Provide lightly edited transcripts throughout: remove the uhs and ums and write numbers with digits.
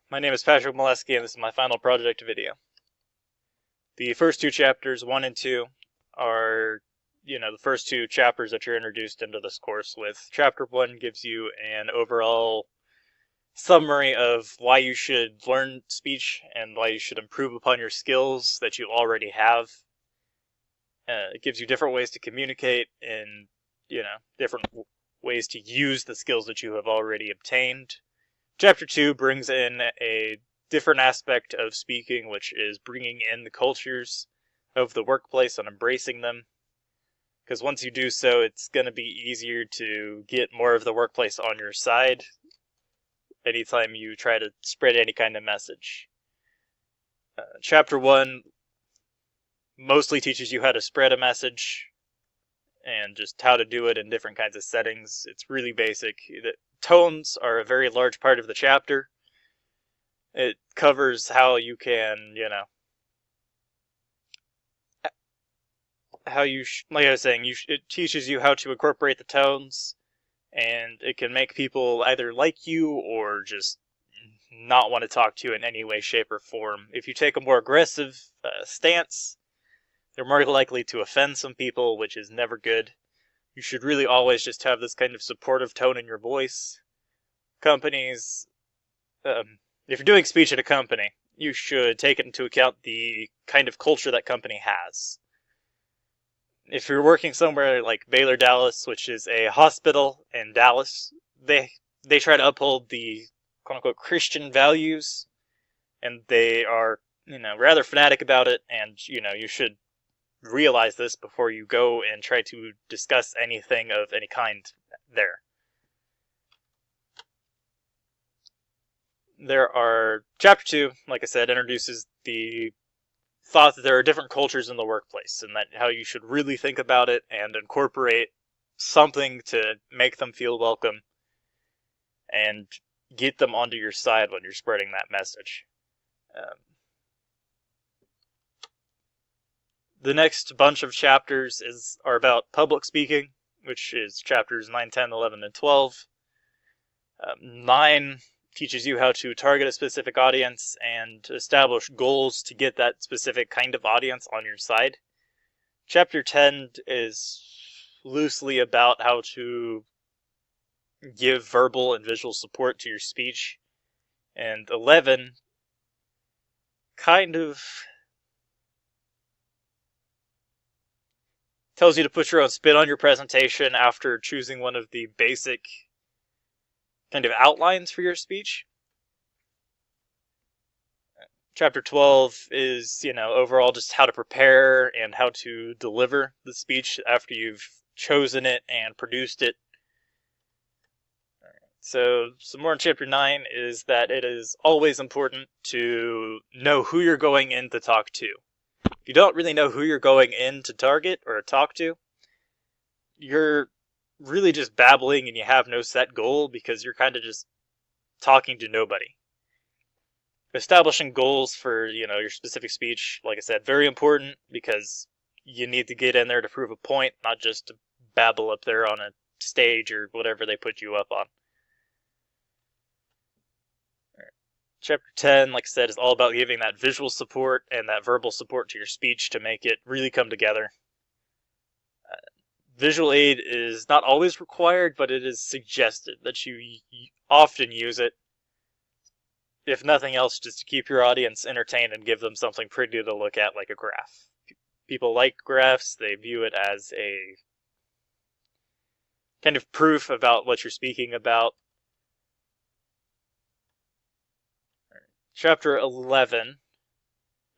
My name is Patrick Molesky, and this is my final project video. The first two chapters, 1 and 2, are, the first two chapters that you're introduced into this course with. Chapter 1 gives you an overall summary of why you should learn speech and why you should improve upon your skills that you already have. It gives you different ways to communicate and, different ways to use the skills that you have already obtained. Chapter 2 brings in a different aspect of speaking, which is bringing in the cultures of the workplace and embracing them. Because once you do so, it's going to be easier to get more of the workplace on your side anytime you try to spread any kind of message. Chapter 1 mostly teaches you how to spread a message and just how to do it in different kinds of settings. It's really basic. The tones are a very large part of the chapter. It covers how you can, like I was saying, it teaches you how to incorporate the tones, and it can make people either like you or just not want to talk to you in any way, shape, or form. If you take a more aggressive stance, they're more likely to offend some people, which is never good. You should really always just have this kind of supportive tone in your voice. Companies, if you're doing speech at a company, you should take into account the kind of culture that company has. If you're working somewhere like Baylor Dallas, which is a hospital in Dallas, they try to uphold the quote-unquote Christian values, and they are, rather fanatic about it, and, you should realize this before you go and try to discuss anything of any kind there. Chapter 2, like I said, introduces the thought that there are different cultures in the workplace, and that how you should really think about it and incorporate something to make them feel welcome and get them onto your side when you're spreading that message. The next bunch of chapters are about public speaking, which is chapters 9, 10, 11, and 12. 9 teaches you how to target a specific audience and establish goals to get that specific kind of audience on your side. Chapter 10 is loosely about how to give verbal and visual support to your speech. And 11 kind of tells you to put your own spin on your presentation after choosing one of the basic kind of outlines for your speech. Chapter 12 is, overall just how to prepare and how to deliver the speech after you've chosen it and produced it. So, some more in Chapter 9 is that it is always important to know who you're going in to talk to. If you don't really know who you're going in to target or talk to, you're really just babbling and you have no set goal because you're kind of just talking to nobody. Establishing goals for, your specific speech, like I said, very important because you need to get in there to prove a point, not just to babble up there on a stage or whatever they put you up on. Chapter 10, like I said, is all about giving that visual support and that verbal support to your speech to make it really come together. Visual aid is not always required, but it is suggested that you often use it. If nothing else, just to keep your audience entertained and give them something pretty to look at, like a graph. People like graphs, they view it as a kind of proof about what you're speaking about. Chapter 11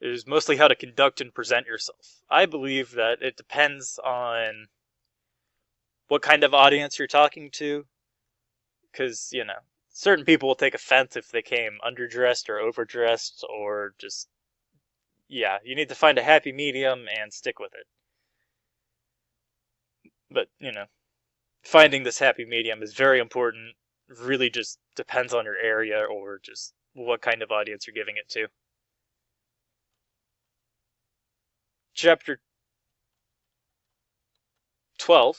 is mostly how to conduct and present yourself. I believe that it depends on what kind of audience you're talking to, because, certain people will take offense if they came underdressed or overdressed, or just, you need to find a happy medium and stick with it. But, finding this happy medium is very important. It really just depends on your area or just what kind of audience you're giving it to. Chapter 12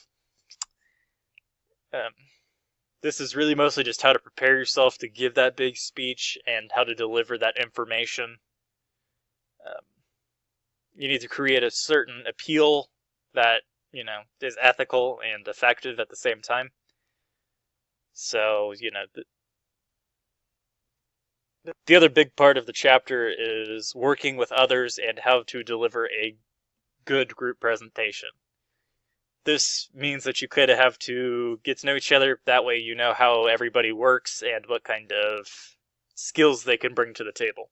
This is really mostly just how to prepare yourself to give that big speech and how to deliver that information. You need to create a certain appeal that, is ethical and effective at the same time. So, the other big part of the chapter is working with others and how to deliver a good group presentation. This means that you kind of have to get to know each other. That way you know how everybody works and what kind of skills they can bring to the table.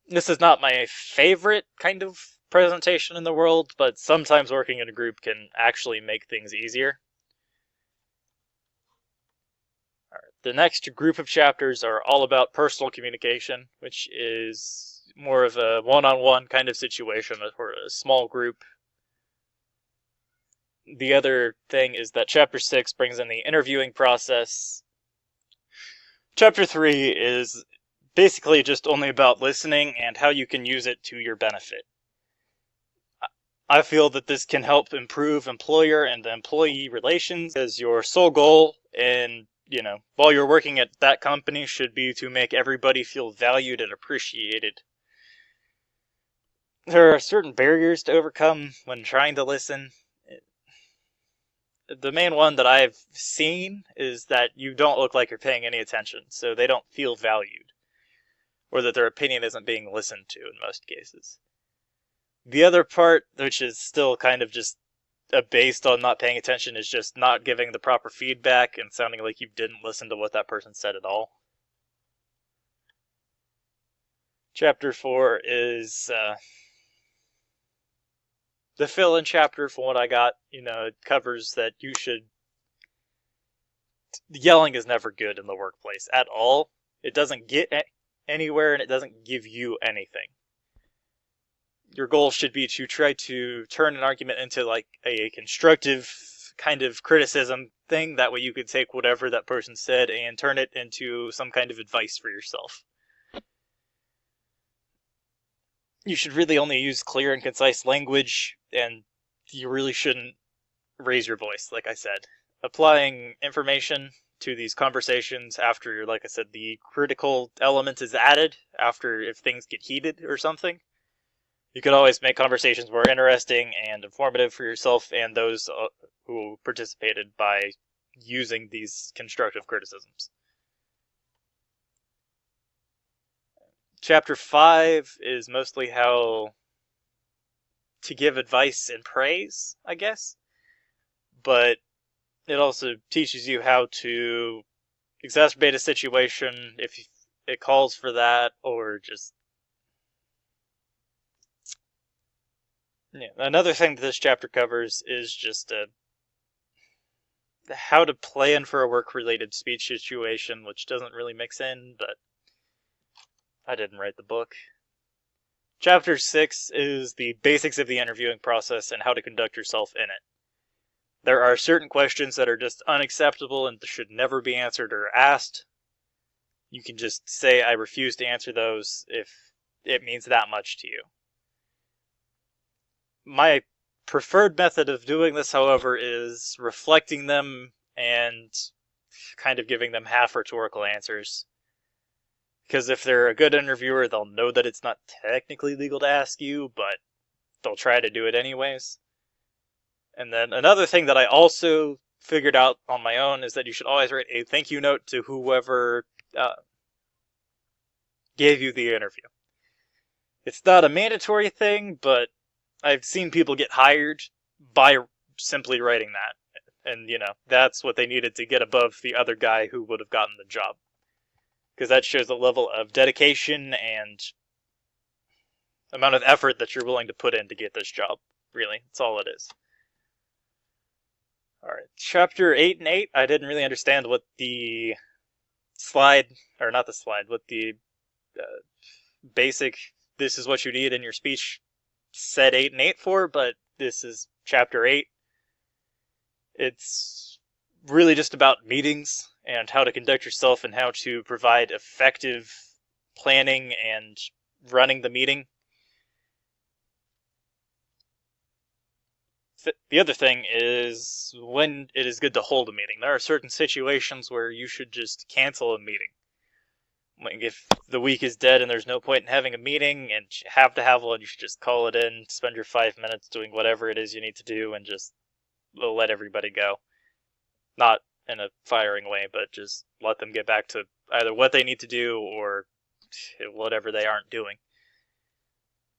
This is not my favorite kind of presentation in the world, but sometimes working in a group can actually make things easier. The next group of chapters are all about personal communication, which is more of a one-on-one kind of situation for a small group. The other thing is that Chapter 6 brings in the interviewing process. Chapter 3 is basically just only about listening and how you can use it to your benefit. I feel that this can help improve employer and employee relations, as your sole goal in while you're working at that company should be to make everybody feel valued and appreciated. There are certain barriers to overcome when trying to listen. The main one that I've seen is that you don't look like you're paying any attention, so they don't feel valued, or that their opinion isn't being listened to in most cases. The other part, which is still kind of just based on not paying attention, is just not giving the proper feedback and sounding like you didn't listen to what that person said at all. Chapter 4 is the fill-in chapter from what I got. It covers that yelling is never good in the workplace at all. It doesn't get anywhere and it doesn't give you anything. Your goal should be to try to turn an argument into like a constructive kind of criticism thing. That way you could take whatever that person said and turn it into some kind of advice for yourself. You should really only use clear and concise language, and you really shouldn't raise your voice, like I said. Applying information to these conversations after, like I said, the critical element is added, after if things get heated or something. You can always make conversations more interesting and informative for yourself and those who participated by using these constructive criticisms. Chapter 5 is mostly how to give advice and praise, I guess. But it also teaches you how to exacerbate a situation if it calls for that, or just... Yeah. Another thing that this chapter covers is just how to plan for a work-related speech situation, which doesn't really mix in, but I didn't write the book. Chapter 6 is the basics of the interviewing process and how to conduct yourself in it. There are certain questions that are just unacceptable and should never be answered or asked. You can just say, I refuse to answer those if it means that much to you. My preferred method of doing this, however, is reflecting them and kind of giving them half rhetorical answers. Because if they're a good interviewer, they'll know that it's not technically legal to ask you, but they'll try to do it anyways. And then another thing that I also figured out on my own is that you should always write a thank you note to whoever gave you the interview. It's not a mandatory thing, but I've seen people get hired by simply writing that. And, that's what they needed to get above the other guy who would have gotten the job. Because that shows a level of dedication and amount of effort that you're willing to put in to get this job. Really, that's all it is. Alright, chapter 8 and 8, I didn't really understand what the basic, this is what you need in your speech said 8 and 8 for, but this is chapter 8. It's really just about meetings and how to conduct yourself and how to provide effective planning and running the meeting. the other thing is when it is good to hold a meeting. There are certain situations where you should just cancel a meeting. Like if the week is dead and there's no point in having a meeting and you have to have one, you should just call it in, spend your 5 minutes doing whatever it is you need to do, and just let everybody go. Not in a firing way, but just let them get back to either what they need to do or whatever they aren't doing.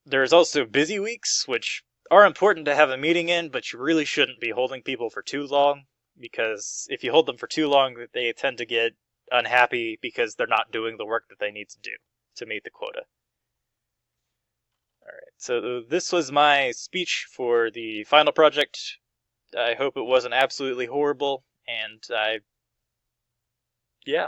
There's also busy weeks, which are important to have a meeting in, but you really shouldn't be holding people for too long, because if you hold them for too long, they tend to get unhappy because they're not doing the work that they need to do to meet the quota. Alright, so this was my speech for the final project. I hope it wasn't absolutely horrible, and yeah.